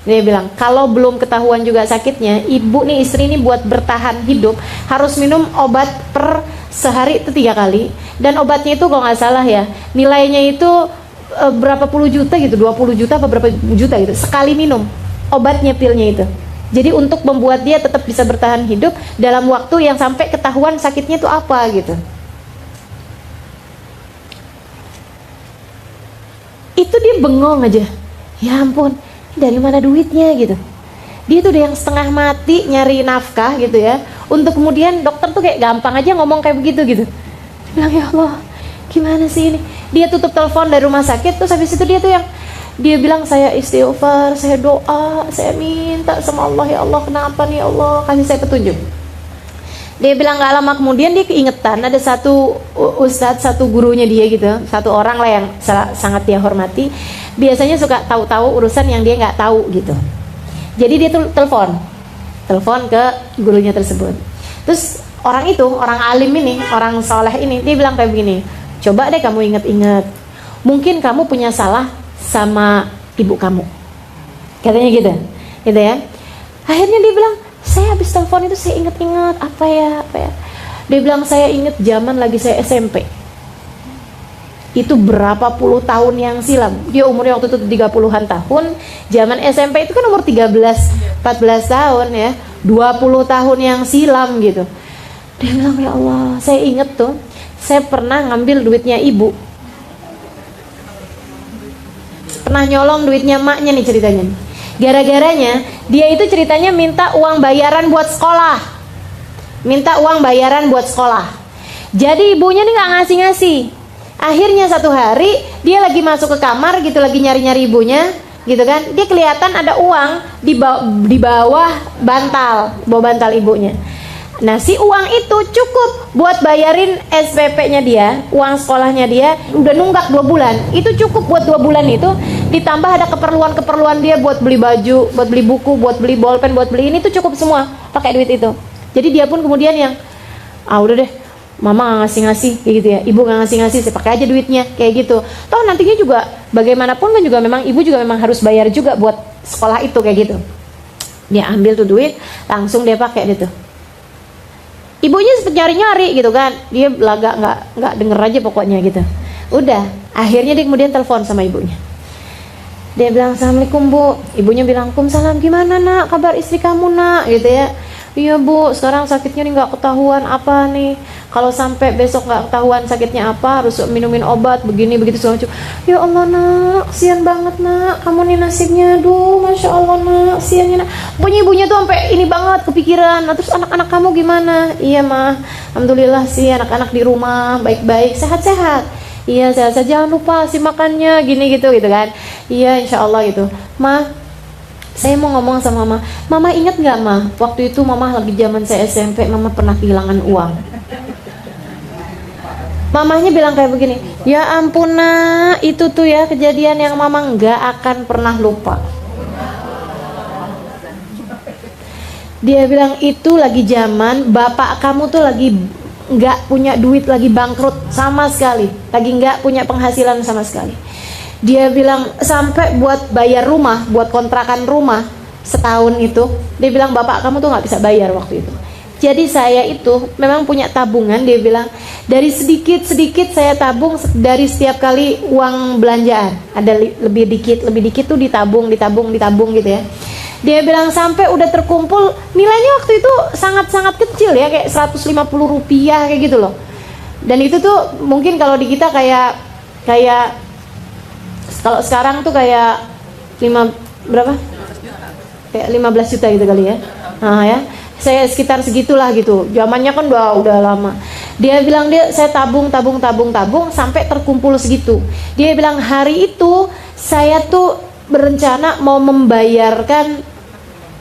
dia bilang kalau belum ketahuan juga sakitnya, ibu nih, istri ini buat bertahan hidup harus minum obat per sehari itu 3 kali, dan obatnya itu kalau nggak salah ya nilainya itu berapa puluh juta gitu, 20 juta apa berapa juta gitu sekali minum obatnya, pilnya itu. Jadi untuk membuat dia tetap bisa bertahan hidup dalam waktu yang sampai ketahuan sakitnya itu apa gitu. Itu dia bengong aja. Ya ampun, dari mana duitnya gitu. Dia tuh udah yang setengah mati nyari nafkah gitu ya, untuk kemudian dokter tuh kayak gampang aja ngomong kayak begitu gitu. Bilang, ya Allah, gimana sih ini. Dia tutup telepon dari rumah sakit. Terus habis itu dia bilang, saya istighfar, saya doa, saya minta sama Allah, ya Allah kenapa nih, ya Allah kasih saya petunjuk. Dia bilang gak lama kemudian dia keingetan ada satu ustadz, satu gurunya dia gitu, satu orang lah yang sangat dia hormati, biasanya suka tahu-tahu urusan yang dia nggak tahu gitu. Jadi dia tuh telepon ke gurunya tersebut. Terus orang alim ini, orang soleh ini, dia bilang kayak begini, coba deh kamu inget-inget, mungkin kamu punya salah sama ibu kamu, katanya gitu ya. Akhirnya dia bilang, saya habis telepon itu saya inget-inget apa ya. Dia bilang, saya inget zaman lagi saya SMP. Itu berapa puluh tahun yang silam. Dia umurnya waktu itu 30-an tahun. Zaman SMP itu kan umur 13-14 tahun ya, 20 tahun yang silam gitu. Dia bilang, ya Allah, saya inget tuh, saya pernah ngambil duitnya ibu, pernah nyolong duitnya maknya nih ceritanya. Gara-garanya dia itu ceritanya minta uang bayaran buat sekolah. Jadi ibunya nih gak ngasih-ngasih. Akhirnya satu hari dia lagi masuk ke kamar gitu, lagi nyari-nyari ibunya gitu kan. Dia kelihatan ada uang di bawah bantal ibunya. Nah si uang itu cukup buat bayarin SPP-nya dia, uang sekolahnya dia, udah nunggak 2 bulan. Itu cukup buat 2 bulan itu, ditambah ada keperluan dia buat beli baju, buat beli buku, buat beli bolpen, buat beli ini tuh cukup semua pakai duit itu. Jadi dia pun kemudian yang udah deh, mama gak ngasih-ngasih kayak gitu ya, ibu gak ngasih-ngasih, saya pakai aja duitnya kayak gitu. Toh nantinya juga bagaimanapun kan juga memang ibu juga memang harus bayar juga buat sekolah itu kayak gitu. Dia ambil tuh duit, langsung dia pakai gitu. Ibunya sempet nyari-nyari gitu kan, dia belaga nggak denger aja pokoknya gitu. Udah, akhirnya dia kemudian telepon sama ibunya. Dia bilang, assalamualaikum bu. Ibunya bilang, waalaikumsalam, gimana nak, kabar istri kamu nak, gitu ya. Iya bu, sekarang sakitnya nih nggak ketahuan apa nih. Kalau sampai besok nggak ketahuan sakitnya apa, harus minumin obat begini begitu segala macam. Ya Allah nak, kasian banget nak, kamu nih nasibnya, aduh, masya Allah nak, kasiannya nak. Pokoknya ibunya tuh sampai ini banget kepikiran. Nah, terus anak-anak kamu gimana? Iya mah, alhamdulillah sih anak-anak di rumah baik-baik, sehat-sehat. Iya sehat-sehat, jangan lupa sih makannya gini gitu kan. Iya insya Allah gitu. Mah, saya mau ngomong sama mama ingat nggak mah, waktu itu mama lagi zaman saya SMP, mama pernah kehilangan uang. Mamahnya bilang kayak begini, ya ampun nak, itu tuh ya kejadian yang mama nggak akan pernah lupa. Dia bilang itu lagi zaman bapak kamu tuh lagi nggak punya duit, lagi bangkrut sama sekali, lagi nggak punya penghasilan sama sekali. Dia bilang sampai buat bayar rumah, buat kontrakan rumah setahun itu, dia bilang bapak kamu tuh nggak bisa bayar waktu itu. Jadi saya itu memang punya tabungan, dia bilang dari sedikit saya tabung dari setiap kali uang belanjaan, ada lebih dikit tuh ditabung gitu ya. Dia bilang sampai udah terkumpul, nilainya waktu itu sangat-sangat kecil ya, kayak 150 rupiah kayak gitu loh. Dan itu tuh mungkin kalau di kita kayak kalau sekarang tuh kayak berapa? Kayak 15 juta gitu kali ya. Nah ya, saya sekitar segitulah gitu. Zamannya kan udah lama. Dia bilang saya tabung sampai terkumpul segitu. Dia bilang hari itu saya tuh berencana mau membayarkan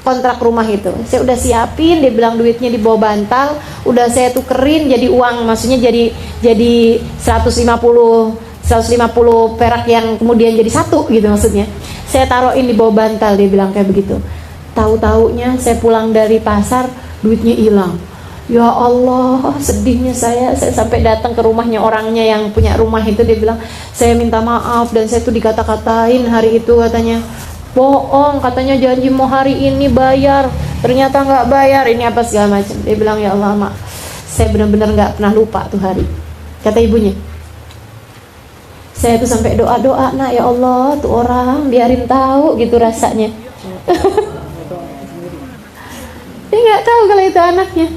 kontrak rumah itu. Saya udah siapin, dia bilang duitnya di bawah bantal, udah saya tukerin jadi uang, maksudnya jadi 150 perak yang kemudian jadi 1 gitu maksudnya. Saya taruhin di bawah bantal, dia bilang kayak begitu. Tahu-taunya saya pulang dari pasar, duitnya hilang. Ya Allah, sedihnya saya sampai datang ke rumahnya orangnya yang punya rumah itu. Dia bilang, saya minta maaf dan saya tuh dikata-katain hari itu, katanya bohong, katanya janji mau hari ini bayar, ternyata nggak bayar, ini apa segala macam. Dia bilang, ya Allah mak, saya benar-benar nggak pernah lupa tuh hari. Kata ibunya, saya tuh sampai doa-doa, nak ya Allah tuh orang biarin tahu gitu rasanya. Dia nggak tahu kalau itu anaknya.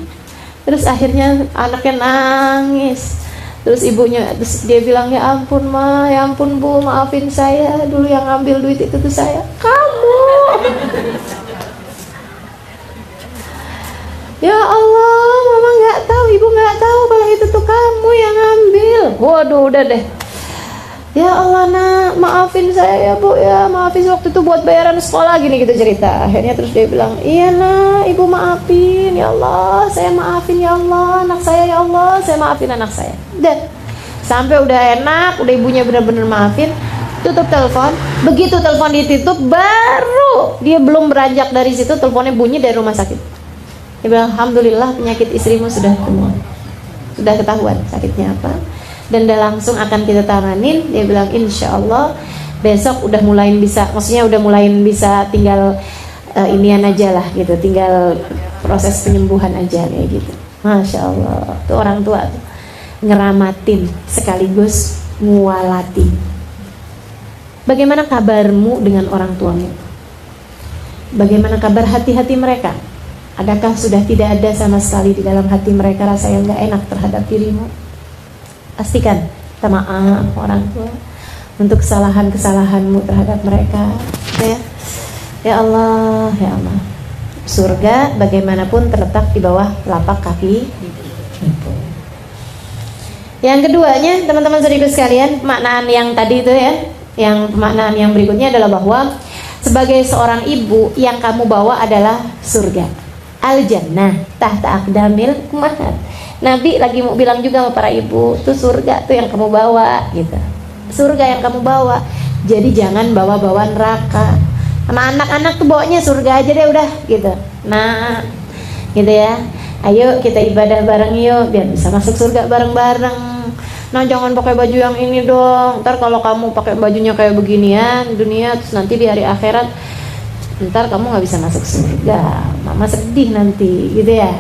Terus akhirnya anaknya Terus ibunya, terus dia bilang, ya ampun ma, ya ampun bu, maafin saya, dulu yang ngambil duit itu tuh saya. Kamu. Ya Allah, mama nggak tahu, ibu nggak tahu kalau itu tuh kamu yang ngambil. Waduh, udah deh. Ya Allah nak, maafin saya ya bu ya, maafin waktu itu buat bayaran sekolah gini gitu cerita. Akhirnya terus dia bilang, iya nak, ibu maafin ya Allah, saya maafin ya Allah, anak saya ya Allah, saya maafin anak saya. Dan sampai udah enak, udah ibunya benar-benar maafin, tutup telepon. Begitu telepon ditutup, baru dia belum beranjak dari situ, teleponnya bunyi dari rumah sakit. Dia bilang, alhamdulillah penyakit istrimu sudah sudah ketahuan sakitnya apa. Dan udah langsung akan kita tanganin. Dia bilang insya Allah besok udah mulai bisa, maksudnya udah mulai bisa tinggal inian aja lah gitu, tinggal proses penyembuhan aja kayak gitu. Masya Allah, tuh orang tua tuh ngeramatin sekaligus ngualati. Bagaimana kabarmu dengan orang tuamu? Bagaimana kabar hati-hati mereka? Adakah sudah tidak ada sama sekali di dalam hati mereka rasa yang gak enak terhadap dirimu? Pastikan minta maaf orang tua untuk kesalahan-kesalahanmu terhadap mereka. Ya Allah, ya Allah. Surga bagaimanapun terletak di bawah telapak kaki. Yang keduanya, teman-teman saudaraku sekalian, pemaknaan yang tadi itu ya, yang pemaknaan yang berikutnya adalah bahwa sebagai seorang ibu yang kamu bawa adalah surga. Al-jannah tahta aqdamil ummahat. Nabi lagi mau bilang juga sama para ibu, tuh surga tuh yang kamu bawa gitu. Surga yang kamu bawa. Jadi jangan bawa-bawa neraka. Sama anak-anak tuh bawanya surga aja deh udah gitu. Nah, gitu ya. Ayo kita ibadah bareng yuk biar bisa masuk surga bareng-bareng. Nah, jangan pakai baju yang ini dong. Ntar kalau kamu pakai bajunya kayak beginian dunia, terus nanti di hari akhirat ntar kamu nggak bisa masuk surga. Mama sedih nanti, gitu ya.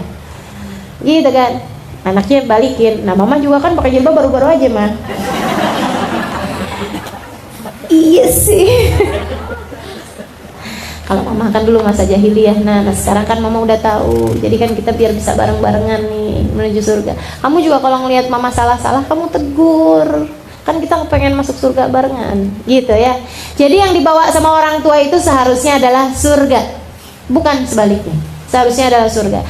Gitu kan. Anaknya balikin. Nah, mama juga kan pakai jilbab baru-baru aja mah. Iya sih. Kalau mama kan dulu masa jahiliyah, nah sekarang kan mama udah tahu. Jadi kan kita biar bisa bareng-barengan nih menuju surga. Kamu juga kalau ngelihat mama salah-salah, kamu tegur. Kan kita pengen masuk surga barengan, gitu ya. Jadi yang dibawa sama orang tua itu seharusnya adalah surga, bukan sebaliknya. Seharusnya adalah surga.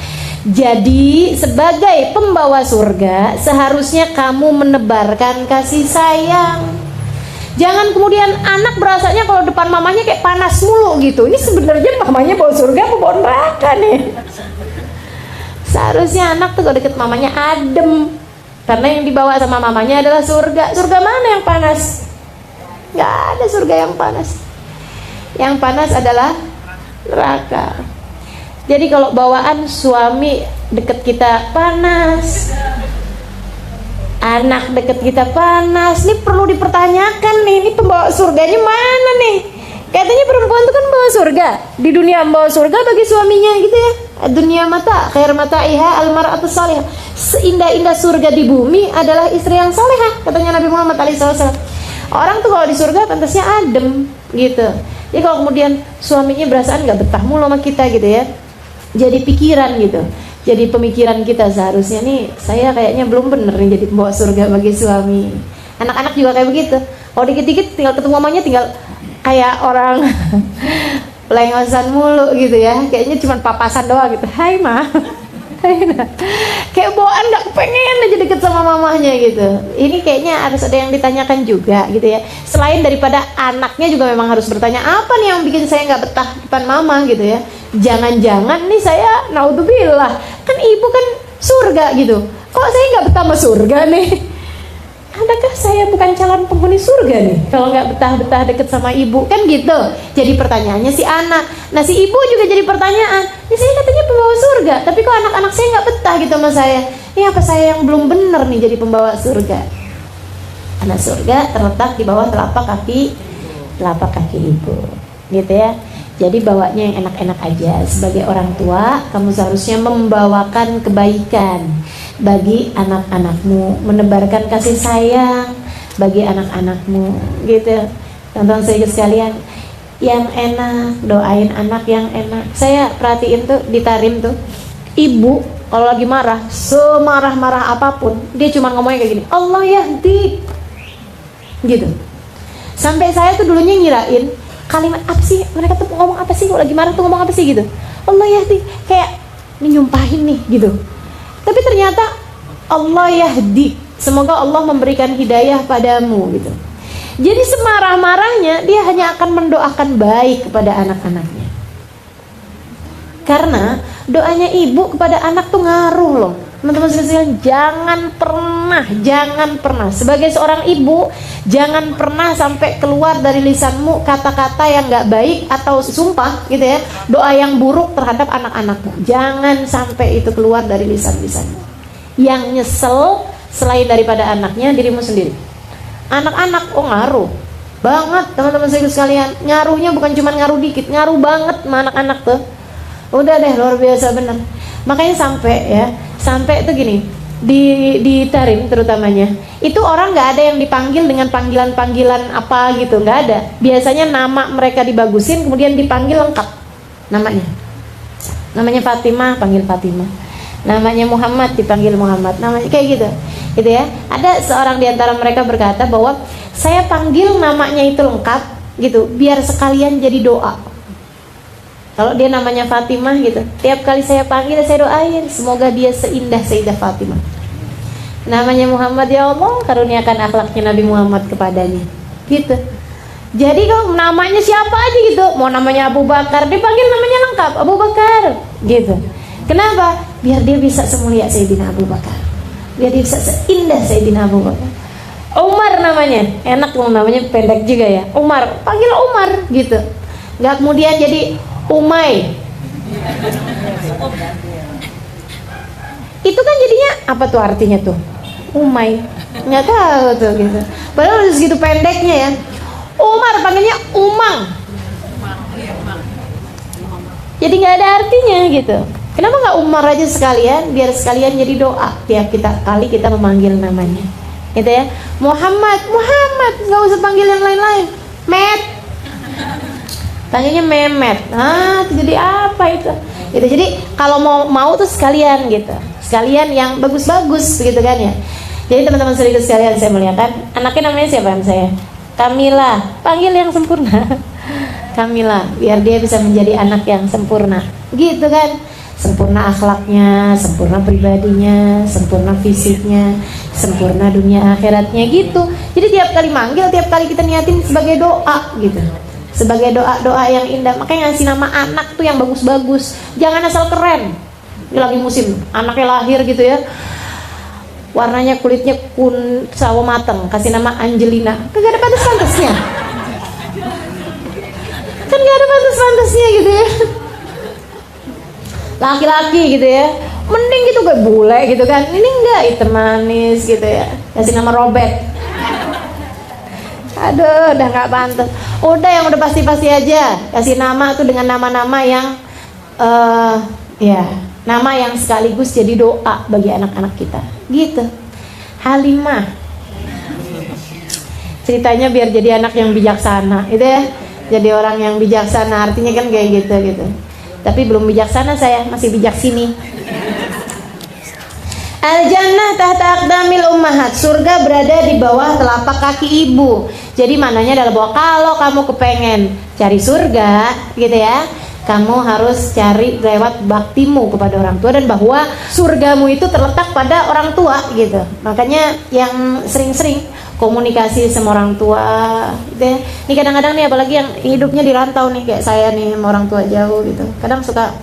Jadi sebagai pembawa surga, seharusnya kamu menebarkan kasih sayang. Jangan kemudian anak berasanya kalau depan mamanya kayak panas mulu gitu. Ini sebenarnya mamanya bawa surga apa bawa neraka nih? Seharusnya anak tuh kalau deket mamanya adem. Karena yang dibawa sama mamanya adalah surga. Surga mana yang panas? Gak ada surga yang panas. Yang panas adalah neraka. Jadi kalau bawaan suami deket kita panas, anak deket kita panas, ini perlu dipertanyakan nih, ini pembawa surganya mana nih? Katanya perempuan itu kan bawa surga, di dunia bawa surga bagi suaminya gitu ya. Dunia mata, khair mata iha almar'atu salihah. Seindah-indah surga di bumi adalah istri yang salihah, katanya Nabi Muhammad SAW. Orang tuh kalau di surga pantasnya adem gitu. Jadi kalau kemudian suaminya berasaan nggak betah mulu sama kita gitu ya, jadi pikiran gitu. Jadi pemikiran kita seharusnya nih, saya kayaknya belum bener nih jadi pembawa surga bagi suami. Anak-anak juga kayak begitu. Kalau dikit-dikit tinggal ketemu mamanya tinggal kayak orang lengosan mulu gitu ya. Kayaknya cuma papasan doang gitu. Hai ma. Kayak bawaan gak pengen aja deket sama mamanya gitu. Ini kayaknya harus ada yang ditanyakan juga gitu ya. Selain daripada anaknya juga memang harus bertanya, apa nih yang bikin saya gak betah depan mama gitu ya. Jangan-jangan nih saya naudzubillah, kan ibu kan surga gitu, kok saya gak betah sama surga nih? Adakah saya bukan calon penghuni surga nih kalau nggak betah-betah deket sama ibu, kan gitu. Jadi pertanyaannya si anak. Nah si ibu juga jadi pertanyaan, ya saya katanya pembawa surga, tapi kok anak-anak saya nggak betah gitu sama saya. Ini apa saya yang belum bener nih jadi pembawa surga? Anak surga terletak di bawah telapak kaki ibu, gitu ya. Jadi bawanya yang enak-enak aja. Sebagai orang tua, kamu seharusnya membawakan kebaikan bagi anak-anakmu, menebarkan kasih sayang bagi anak-anakmu, gitu. Teman-teman saya sekalian, yang enak, doain anak yang enak. Saya perhatiin tuh di Tarim tuh, ibu kalau lagi marah, semarah-marah apapun, dia cuma ngomongnya kayak gini, Allah yahdi, gitu. Sampai saya tuh dulunya ngirain kalimat apa sih, mereka tuh ngomong apa sih, kalau lagi marah tuh ngomong apa sih gitu. Allah yahdi, kayak nyumpahin nih gitu. Tapi ternyata Allah yahdi, semoga Allah memberikan hidayah padamu gitu. Jadi semarah-marahnya dia hanya akan mendoakan baik kepada anak-anaknya. Karena doanya ibu kepada anak tuh ngaruh loh. Teman-teman sekalian, jangan pernah sebagai seorang ibu, jangan pernah sampai keluar dari lisanmu kata-kata yang gak baik atau sumpah gitu ya, doa yang buruk terhadap anak-anakmu. Jangan sampai itu keluar dari lisan-lisanmu. Yang nyesel selain daripada anaknya, dirimu sendiri. Anak-anak ngaruh banget teman-teman sekalian. Ngaruhnya bukan cuma ngaruh dikit, ngaruh banget sama anak-anak tuh. Udah deh, luar biasa bener. Makanya sampai tuh gini, di Tarim terutamanya, itu orang nggak ada yang dipanggil dengan panggilan-panggilan apa gitu, nggak ada. Biasanya nama mereka dibagusin, kemudian dipanggil lengkap namanya Fatimah, panggil Fatimah, namanya Muhammad, dipanggil Muhammad, namanya kayak gitu ya. Ada seorang di antara mereka berkata bahwa saya panggil namanya itu lengkap gitu, biar sekalian jadi doa. Kalau dia namanya Fatimah gitu, tiap kali saya panggil saya doain semoga dia seindah Sayyidah Fatimah. Namanya Muhammad, ya Allah karuniakan akhlaknya Nabi Muhammad kepadanya. Gitu. Jadi kalau namanya siapa aja gitu, mau namanya Abu Bakar dipanggil namanya lengkap Abu Bakar gitu. Kenapa? Biar dia bisa semulia Sayyidina Abu Bakar, biar dia bisa seindah Sayyidina Abu Bakar. Umar namanya, enak loh namanya, pendek juga ya. Umar, panggil Umar gitu. Nggak kemudian jadi Umay. Itu kan jadinya apa tuh artinya tuh? Umay. Nggak tahu tuh gitu. Padahal udah segitu pendeknya ya. Umar panggilnya Umang. Jadi nggak ada artinya gitu. Kenapa nggak Umar aja sekalian? Biar sekalian jadi doa tiap kali kita memanggil namanya. Gitu ya. Muhammad, nggak usah panggil yang lain-lain. Met. Panggilnya Memet. Itu jadi apa itu? Gitu. Jadi kalau mau tuh sekalian gitu. Sekalian yang bagus-bagus begitu kan ya. Jadi teman-teman sekalian, saya melihatkan anaknya namanya siapa saya? Kamila. Panggil yang sempurna. Kamila, biar dia bisa menjadi anak yang sempurna. Gitu kan? Sempurna akhlaknya, sempurna pribadinya, sempurna fisiknya, sempurna dunia akhiratnya gitu. Jadi tiap kali manggil, tiap kali kita niatin sebagai doa gitu. Sebagai doa-doa yang indah. Makanya ngasih nama anak tuh yang bagus-bagus. Jangan asal keren. Ini lagi musim anaknya lahir gitu ya, warnanya kulitnya sawo mateng, kasih nama Angelina. Kagak ada pantas-pantasnya. Kan gak ada pantas-pantasnya gitu ya. Laki-laki gitu ya, mending gitu kayak bule gitu kan. Ini enggak, hitam manis gitu ya. Kasih nama Robert. Aduh, udah gak pantas. Udah yang udah pasti-pasti aja. Kasih nama tuh dengan nama-nama yang nama yang sekaligus jadi doa bagi anak-anak kita. Gitu. Halimah. Ceritanya biar jadi anak yang bijaksana, gitu ya. Jadi orang yang bijaksana, artinya kan kayak gitu. Tapi belum bijaksana saya, masih bijak sini. Al-jannah tahta aqdamil ummahat. Surga berada di bawah telapak kaki ibu. Jadi maknanya adalah bahwa kalau kamu kepengen cari surga gitu ya, kamu harus cari lewat baktimu kepada orang tua, dan bahwa surgamu itu terletak pada orang tua gitu. Makanya yang sering-sering komunikasi sama orang tua gitu ya. Ini kadang-kadang nih apalagi yang hidupnya di rantau nih kayak saya nih sama orang tua jauh gitu. Kadang suka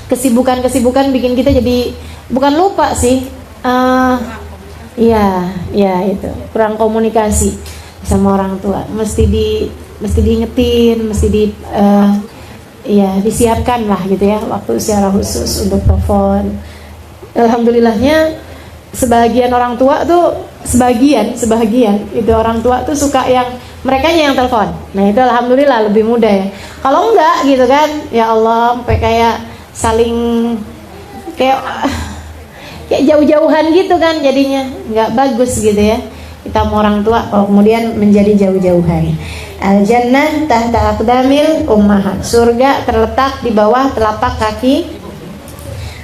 kesibukan bikin kita jadi bukan lupa sih, itu kurang komunikasi sama orang tua. Mesti diingetin, disiapkan lah gitu ya waktu secara khusus untuk telepon. Alhamdulillahnya sebagian orang tua tuh sebagian itu orang tua tuh suka yang merekanya yang telepon. Nah itu alhamdulillah lebih mudah ya. Kalau enggak gitu kan, ya Allah sampai kayak saling kayak jauh-jauhan gitu kan, jadinya nggak bagus gitu ya. Kita mau orang tua kalau kemudian menjadi jauh-jauhan. Al-jannah tahta aqdamil ummahat. Surga terletak di bawah telapak kaki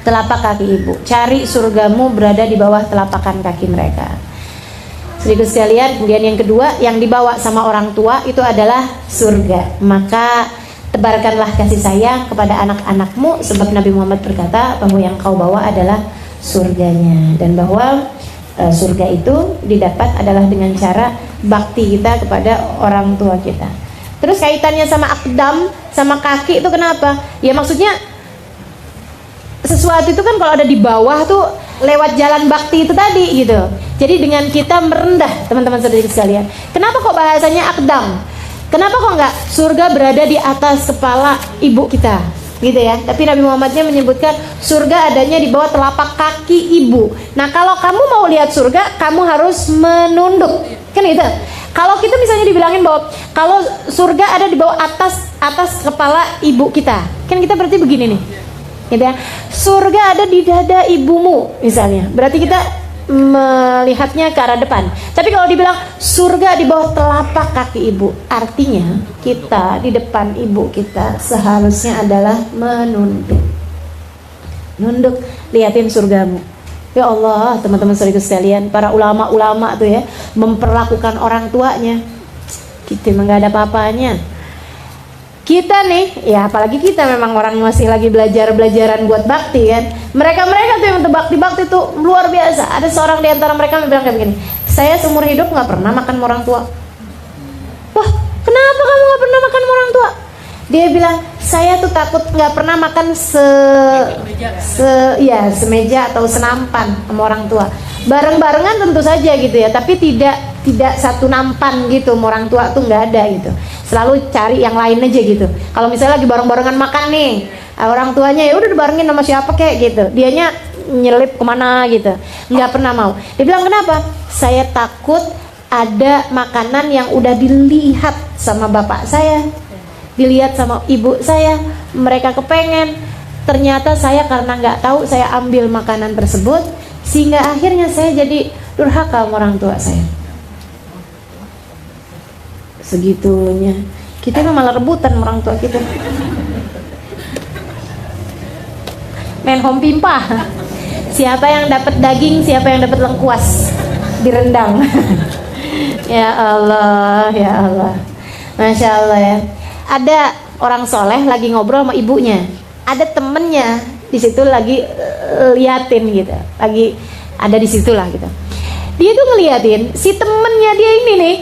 telapak kaki ibu. Cari surgamu berada di bawah telapakan kaki mereka. Saudara sekalian, kemudian yang kedua yang dibawa sama orang tua itu adalah surga. Maka tebarkanlah kasih sayang kepada anak-anakmu, sebab Nabi Muhammad berkata bahwa yang kau bawa adalah surganya, dan bahwa surga itu didapat adalah dengan cara bakti kita kepada orang tua kita. Terus kaitannya sama akdam, sama kaki itu kenapa? Ya maksudnya sesuatu itu kan kalau ada di bawah tuh lewat jalan bakti itu tadi gitu. Jadi dengan kita merendah, teman-teman saudara sekalian. Kenapa kok bahasanya akdam? Kenapa kok enggak surga berada di atas kepala ibu kita? Gitu ya. Tapi Nabi Muhammadnya menyebutkan surga adanya di bawah telapak kaki ibu. Nah, kalau kamu mau lihat surga, kamu harus menunduk. Kan gitu. Kalau kita misalnya dibilangin bahwa kalau surga ada di bawah atas kepala ibu kita. Kan kita berarti begini nih. Gitu ya. Surga ada di dada ibumu misalnya. Berarti kita melihatnya ke arah depan. Tapi kalau dibilang surga di bawah telapak kaki ibu, artinya kita di depan ibu kita seharusnya adalah menunduk. Nunduk, liatin surgamu. Ya Allah, teman-teman saudara sekalian, para ulama-ulama tuh ya memperlakukan orang tuanya. Kita memang gak ada apa-apanya. Kita nih, ya apalagi kita memang orang masih lagi belajaran buat bakti kan. Mereka tuh yang bakti tuh luar biasa. Ada seorang di antara mereka yang bilang kayak begini, saya seumur hidup nggak pernah makan orang tua. Wah, kenapa kamu nggak pernah makan orang tua? Dia bilang, saya tuh takut nggak pernah makan semeja atau senampan sama orang tua. Bareng-barengan tentu saja gitu ya, tapi tidak satu nampan gitu sama orang tua tuh nggak ada gitu. Selalu cari yang lain aja gitu. Kalau misalnya lagi bareng-barengan makan nih, orang tuanya ya udah dibarengin sama siapa kek gitu, dianya nyelip kemana gitu, nggak pernah mau. Dia bilang, kenapa? Saya takut ada makanan yang udah dilihat sama bapak saya, dilihat sama ibu saya, mereka kepengen, ternyata saya karena nggak tahu saya ambil makanan tersebut, sehingga akhirnya saya jadi durhaka sama orang tua saya. Segitunya kita malah rebutan sama orang tua kita, main home pimpa. Siapa yang dapat daging, siapa yang dapat lengkuas, direndang. Ya Allah, ya Allah, masya Allah ya. Ada orang soleh lagi ngobrol sama ibunya, ada temennya di situ lagi liatin gitu, lagi ada di situ lah gitu. Dia tuh ngeliatin si temennya dia ini nih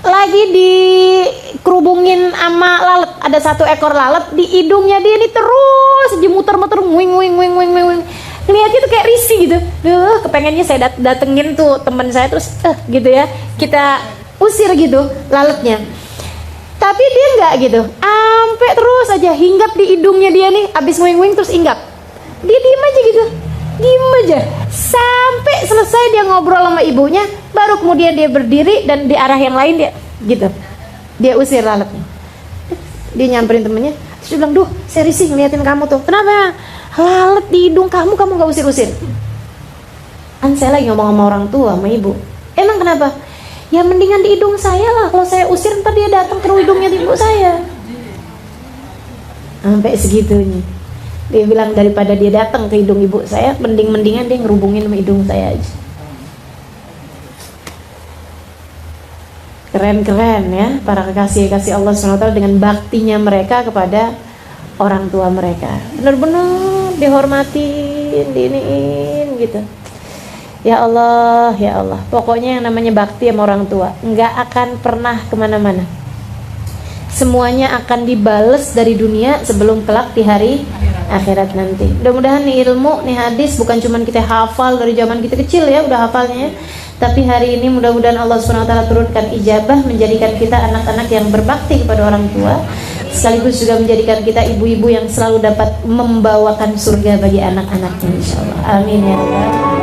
lagi dikerubungin sama lalat. Ada satu ekor lalat di hidungnya dia nih, terus muter-muter wing. Ngeliatnya tuh kayak risih gitu. Kepengennya saya datengin tuh teman saya terus gitu ya, kita usir gitu lalatnya. Tapi dia enggak gitu, sampai terus aja hinggap di hidungnya dia nih, abis wing terus hinggap. Dia diem aja gitu, diem aja sampai selesai dia ngobrol sama ibunya, baru kemudian dia berdiri dan di arah yang lain dia gitu, dia usir lalatnya. Dia nyamperin temennya, terus dia bilang, duh saya risih ngeliatin kamu tuh. Kenapa? Lalat di hidung kamu gak usir-usir. Kan saya lagi ngomong sama orang tua, sama ibu. Emang kenapa? Ya mendingan di hidung saya lah, kalau saya usir ntar dia datang ke hidungnya ibu saya. Sampai segitunya. Dia bilang daripada dia datang ke hidung ibu saya, mendingan dia ngerubungin sama hidung saya aja. Keren-keren ya para kekasih-kekasih Allah SWT dengan baktinya mereka kepada orang tua mereka. Benar-benar dihormatin, diiniin gitu. Ya Allah, ya Allah. Pokoknya yang namanya bakti sama orang tua nggak akan pernah kemana-mana. Semuanya akan dibales dari dunia sebelum kelak di hari akhirat nanti. Mudah-mudahan nih ilmu, nih hadis bukan cuma kita hafal dari zaman kita kecil ya, udah hafalnya ya. Tapi hari ini mudah-mudahan Allah SWT turunkan ijabah, menjadikan kita anak-anak yang berbakti kepada orang tua, sekaligus juga menjadikan kita ibu-ibu yang selalu dapat membawakan surga bagi anak-anaknya, insyaallah. Amin ya Allah.